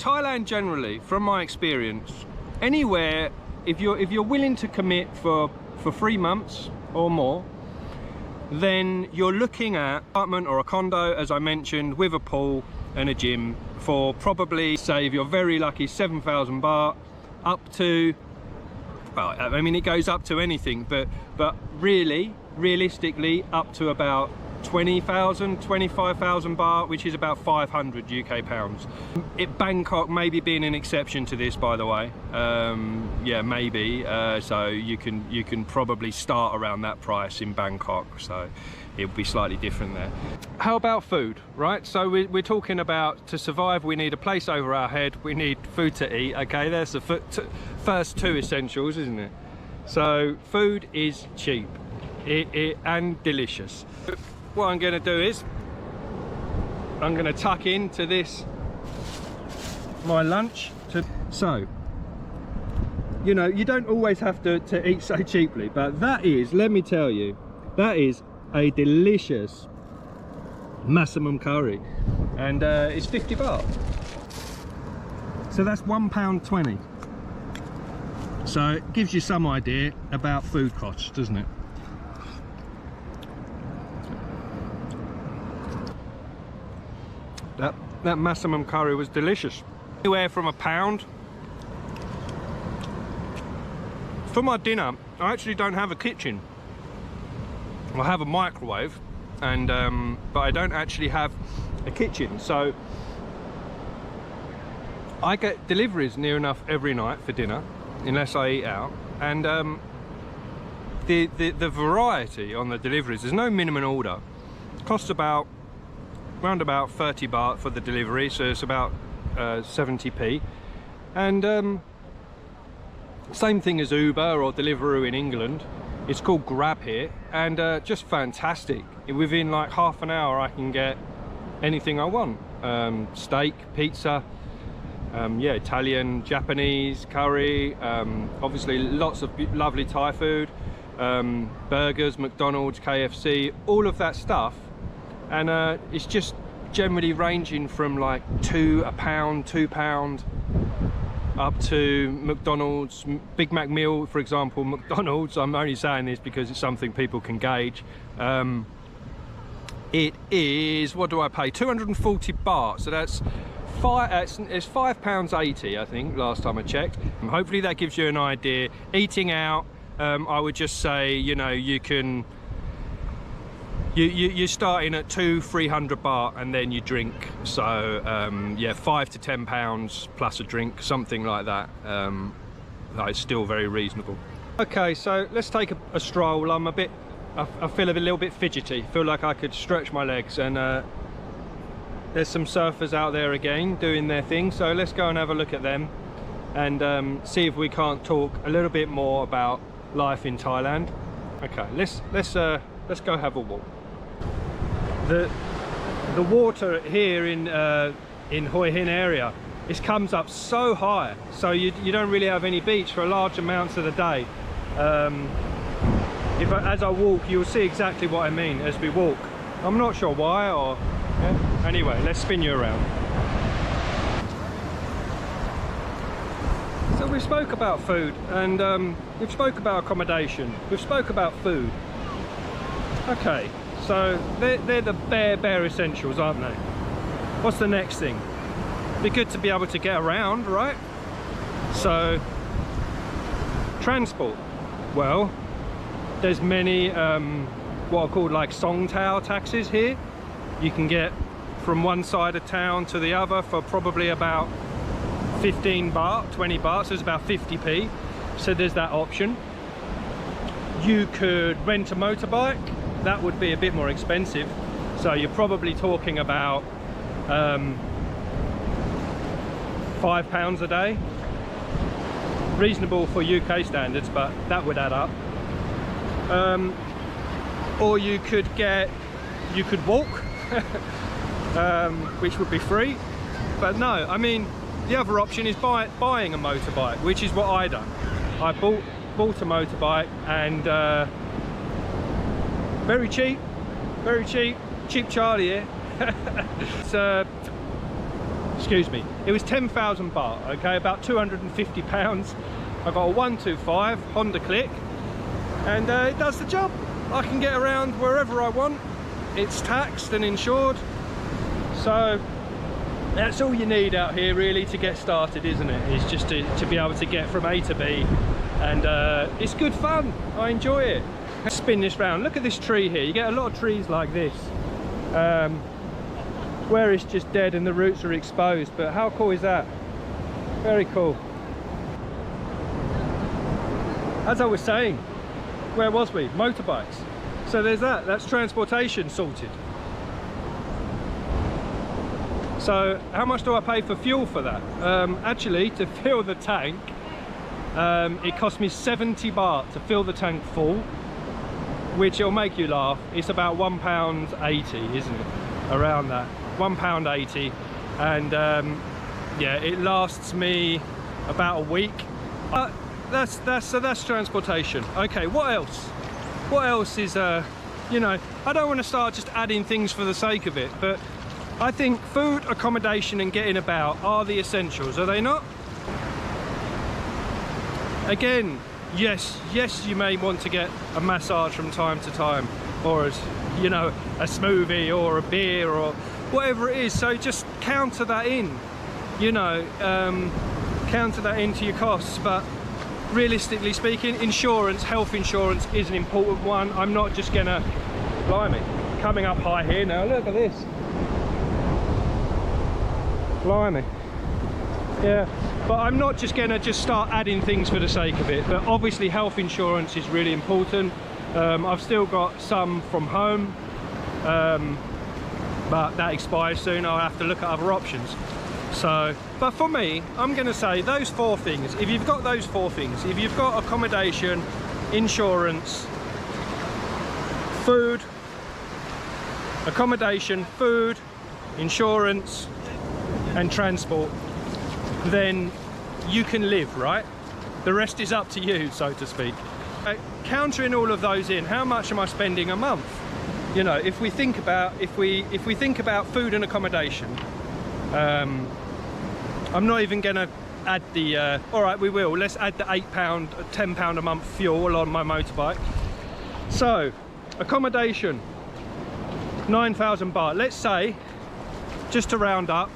Thailand generally, from my experience, anywhere, if you're willing to commit for 3 months or more, then you're looking at an apartment or a condo, as I mentioned, with a pool and a gym for probably, say, if you're very lucky, 7,000 baht up to, well, I mean, it goes up to anything, but realistically up to about 20,000, 25,000 baht, which is about 500 UK pounds. Bangkok maybe being an exception to this, by the way. Yeah, maybe. So you can probably start around that price in Bangkok. So it'll be slightly different there. How about food, right? So we're talking about, to survive, we need a place over our head, we need food to eat. Okay, there's the first 2 essentials, isn't it? So food is cheap and delicious. What I'm going to do is I'm going to tuck into this my lunch. So, you know, you don't always have to eat so cheaply, but that is, let me tell you, that is a delicious massaman curry, and it's 50 baht. So that's £1.20. So it gives you some idea about food costs, doesn't it? That massaman curry was delicious. Anywhere from £1. For my dinner, I actually don't have a kitchen. I have a microwave, and but I don't actually have a kitchen. So I get deliveries near enough every night for dinner, unless I eat out. And the variety on the deliveries, there's no minimum order. It costs around about 30 baht for the delivery, so it's about 70p. And same thing as Uber or Deliveroo in England. It's called Grab here, and just fantastic. Within like half an hour I can get anything I want. Steak, pizza, yeah, Italian, Japanese, curry, obviously lots of lovely Thai food, burgers, McDonald's, KFC, all of that stuff. And it's just generally ranging from like £1, £2, up to McDonald's, Big Mac meal, for example, McDonald's. I'm only saying this because it's something people can gauge. It is, what do I pay? 240 baht, so that's it's £5.80, I think, last time I checked. Hopefully that gives you an idea. Eating out, I would just say, you know, you're starting at 200-300 baht, and then you drink. So yeah, £5 to £10 plus a drink, something like that. That is still very reasonable. Okay, so let's take a stroll. I feel a little bit fidgety. Feel like I could stretch my legs, and there's some surfers out there again doing their thing. So let's go and have a look at them, and see if we can't talk a little bit more about life in Thailand. Okay, let's go have a walk. The water here in Hua Hin area, it comes up so high, so you don't really have any beach for large amounts of the day. As I walk, you'll see exactly what I mean as we walk. I'm not sure why, or yeah. Anyway, let's spin you around. So we spoke about food, and we've spoke about accommodation, we've spoke about food. Okay, so they're the bare essentials, aren't they? What's the next thing? Be good to be able to get around, right? So transport, well, there's many what are called like Songtao taxis here. You can get from one side of town to the other for probably about 15 baht, 20 baht, so it's about 50p. So there's that option. You could rent a motorbike. That would be a bit more expensive, so you're probably talking about £5 a day. Reasonable for UK standards, but that would add up. Or you could walk, which would be free. But no, I mean, the other option is buying a motorbike, which is what I done. I bought a motorbike, and very cheap Charlie here. It's excuse me, it was 10,000 baht, okay, about 250 pounds. I got a 125 Honda Click, and it does the job. I can get around wherever I want. It's taxed and insured, so that's all you need out here really to get started, isn't it? It's just to be able to get from A to B, and it's good fun. I enjoy it. Spin this round. Look at this tree here. You get a lot of trees like this where it's just dead and the roots are exposed, but how cool is that? Very cool. As I was saying, where was we? Motorbikes. So there's that. That's transportation sorted. So how much do I pay for fuel for that? Actually, to fill the tank, it cost me 70 baht to fill the tank full, which will make you laugh. It's about £1.80, isn't it? Around that, £1.80, and yeah, it lasts me about a week. That's transportation. Okay, what else? What else is you know, I don't want to start just adding things for the sake of it, but I think food, accommodation and getting about are the essentials, are they not? Again, yes, you may want to get a massage from time to time, or as you know, a smoothie or a beer or whatever it is, so just counter that in, you know, counter that into your costs. But realistically speaking, insurance, health insurance is an important one. I'm not just gonna, blimey, coming up high here now, look at this. Blimey. Yeah, but I'm not just gonna just start adding things for the sake of it, but obviously health insurance is really important. I've still got some from home, but that expires soon. I'll have to look at other options. So, but for me, I'm gonna say those 4 things. If you've got those 4 things, if you've got accommodation, insurance, food, accommodation, food, insurance and transport, then you can live, right? The rest is up to you, so to speak. Countering all of those in, how much am I spending a month? You know, if we think about food and accommodation, I'm not even gonna add the all right, we will, let's add the £8, £10 a month fuel on my motorbike. So accommodation, 9,000 baht, let's say, just to round up,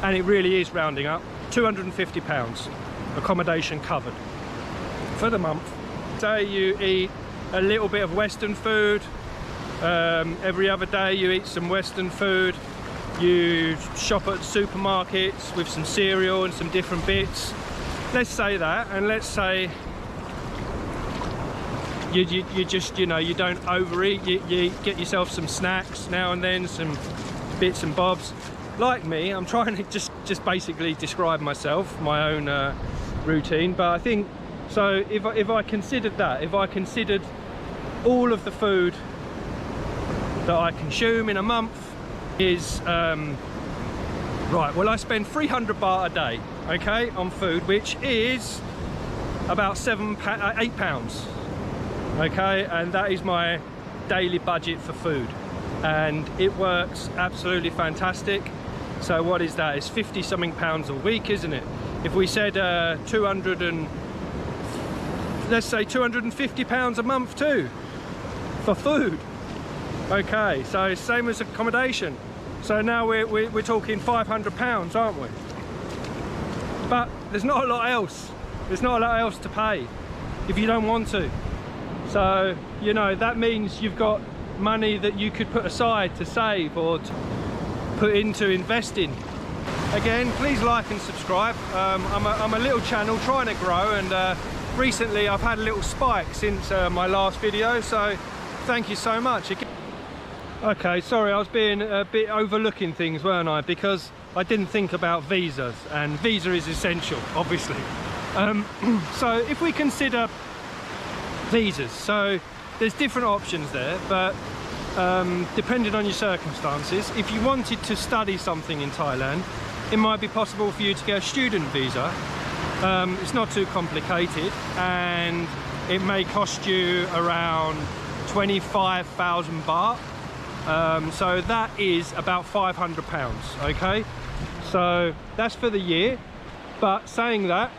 and it really is rounding up, £250 accommodation covered for the month. Say you eat a little bit of Western food, every other day you eat some Western food, you shop at supermarkets with some cereal and some different bits. Let's say that, and let's say you just, you know, you don't overeat, you get yourself some snacks now and then, some bits and bobs. Like me, I'm trying to just basically describe myself, my own routine, but I think, so if I considered that, if I considered all of the food that I consume in a month is, right, well, I spend 300 baht a day, okay, on food, which is about £8, okay, and that is my daily budget for food, and it works absolutely fantastic. So what is that? It's 50 something pounds a week, isn't it? If we said let's say 250 pounds a month too for food. Okay, so same as accommodation. So now we're talking 500 pounds, aren't we? But there's not a lot else. There's not a lot else to pay if you don't want to. So, you know, that means you've got money that you could put aside to save or to put into investing. Again, please like and subscribe. I'm a little channel trying to grow, and recently I've had a little spike since my last video, so thank you so much. Okay, sorry, I was being a bit overlooking things, weren't I? Because I didn't think about visas, and visa is essential, obviously. So if we consider visas, so there's different options there, but depending on your circumstances, if you wanted to study something in Thailand, it might be possible for you to get a student visa. It's not too complicated, and it may cost you around 25,000 baht. So that is about £500, okay? So that's for the year. But saying that,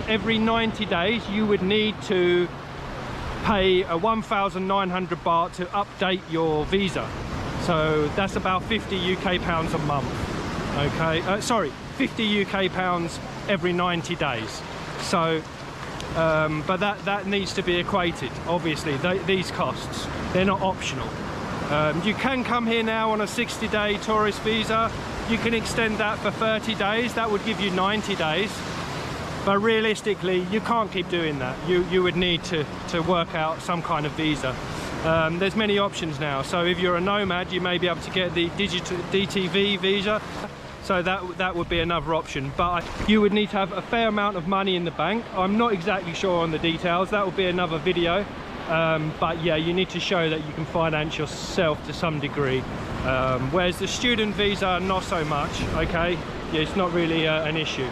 every 90 days you would need to pay a 1,900 baht to update your visa. So that's about 50 UK pounds a month. Okay, sorry, 50 UK pounds every 90 days. So, but that needs to be equated, obviously, these costs. They're not optional. You can come here now on a 60-day tourist visa. You can extend that for 30 days. That would give you 90 days. But realistically, you can't keep doing that. You would need to work out some kind of visa. There's many options now. So if you're a nomad, you may be able to get the digital DTV visa. So that would be another option. But you would need to have a fair amount of money in the bank. I'm not exactly sure on the details. That would be another video. But yeah, you need to show that you can finance yourself to some degree. Whereas the student visa, not so much. Okay, yeah, it's not really an issue.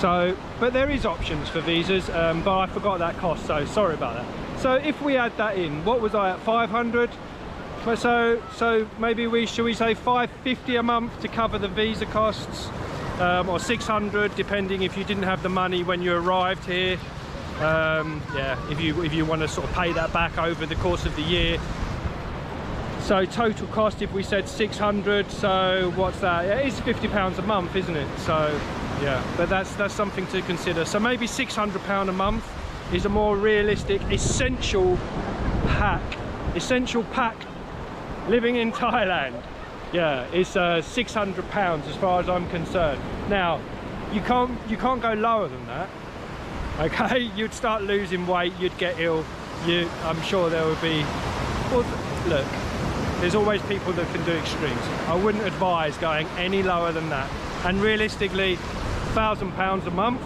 So, but there is options for visas, but I forgot that cost, so sorry about that. So if we add that in, what was I at, 500? So maybe should we say 550 a month to cover the visa costs, or 600 depending if you didn't have the money when you arrived here. Yeah, if you want to sort of pay that back over the course of the year. So total cost, if we said 600, so what's that? Yeah, it is £50 a month, isn't it? So yeah, but that's something to consider. So maybe £600 a month is a more realistic essential pack living in Thailand. Yeah, it's £600 as far as I'm concerned. Now you can't go lower than that. Okay, you'd start losing weight, you'd get ill. I'm sure there would be, well, look, there's always people that can do extremes. I wouldn't advise going any lower than that. And realistically, £1,000 a month,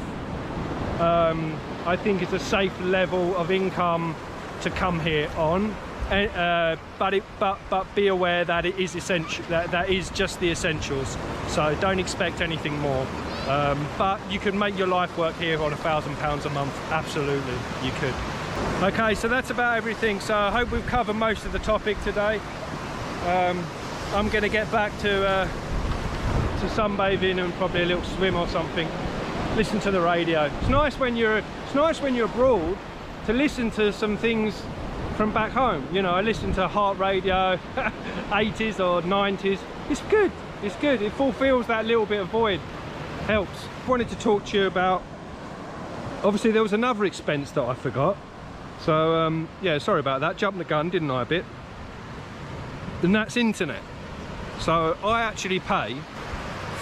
I think is a safe level of income to come here on. But be aware that it is essential. That is just the essentials. So don't expect anything more. But you can make your life work here on £1,000 a month. Absolutely, you could. Okay, so that's about everything. So I hope we've covered most of the topic today. I'm going to get back to sunbathing and probably a little swim or something. Listen to the radio. It's nice when you're abroad to listen to some things from back home. You know, I listen to heart radio, 80s or 90s. It's good. It's good. It fulfills that little bit of void. Helps. I wanted to talk to you about, obviously there was another expense that I forgot. So yeah, sorry about that. Jumped the gun, didn't I, a bit? And that's internet. So I actually pay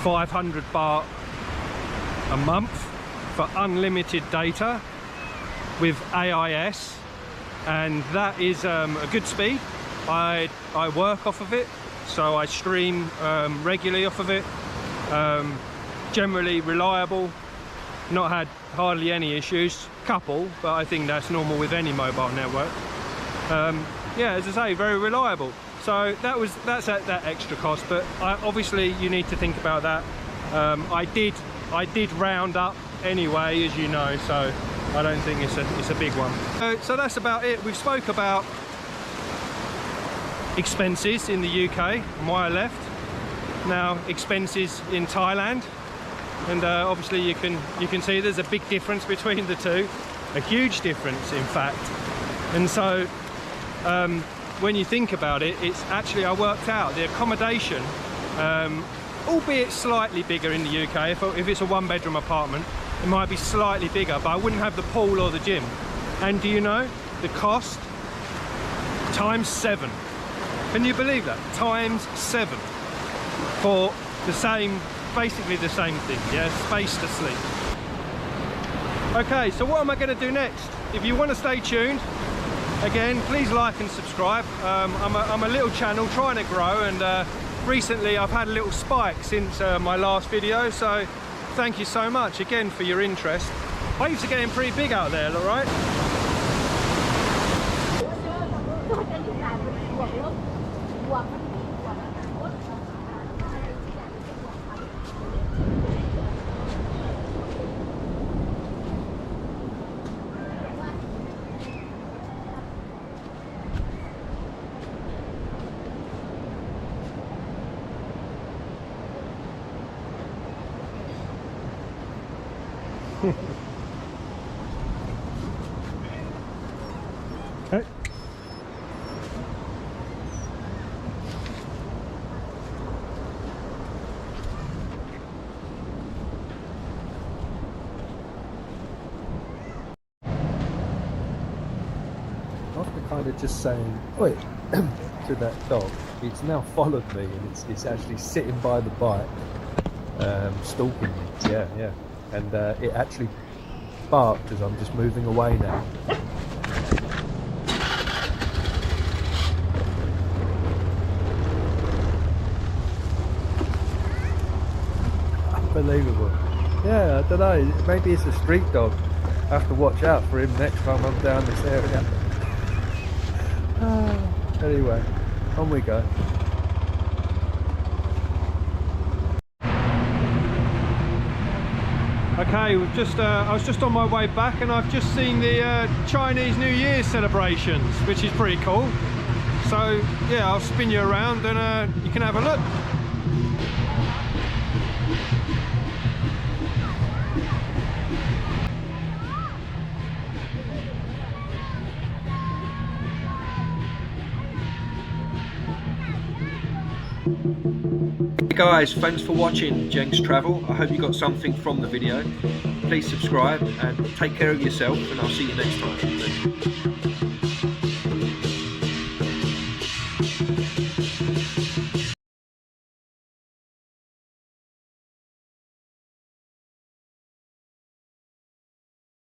500 baht a month for unlimited data with AIS, and that is a good speed. I work off of it, so I stream regularly off of it. Generally reliable, not had hardly any issues, couple, but I think that's normal with any mobile network. Yeah, as I say, very reliable. So that's at that extra cost, but obviously you need to think about that. I did round up anyway, as you know, so I don't think it's a big one. So that's about it. We've spoke about expenses in the UK and why I left. Now expenses in Thailand, and obviously you can see there's a big difference between the two, a huge difference in fact. And so when you think about it, it's actually, I worked out the accommodation, albeit slightly bigger in the UK. If it's a one-bedroom apartment, it might be slightly bigger, but I wouldn't have the pool or the gym. And do you know, the cost times 7. Can you believe that? Times 7 for the same, basically the same thing. Yeah, space to sleep. Okay, so what am I going to do next? If you want to stay tuned, again, please like and subscribe. I'm a little channel trying to grow, and recently I've had a little spike since my last video, so thank you so much again for your interest. Waves are getting pretty big out there, all right? Okay. After kind of just saying, "Oi," to that dog, it's now followed me and it's actually sitting by the bike, stalking me. Yeah, yeah. And it actually barked as I'm just moving away now. Unbelievable. Yeah, I don't know. Maybe it's a street dog. I have to watch out for him next time I'm down this area. Anyway, on we go. Okay, we've just I was just on my way back and I've just seen the Chinese New Year celebrations, which is pretty cool. So yeah, I'll spin you around and you can have a look. Hey guys, thanks for watching Jeng's Travel. I hope you got something from the video. Please subscribe and take care of yourself, and I'll see you next time.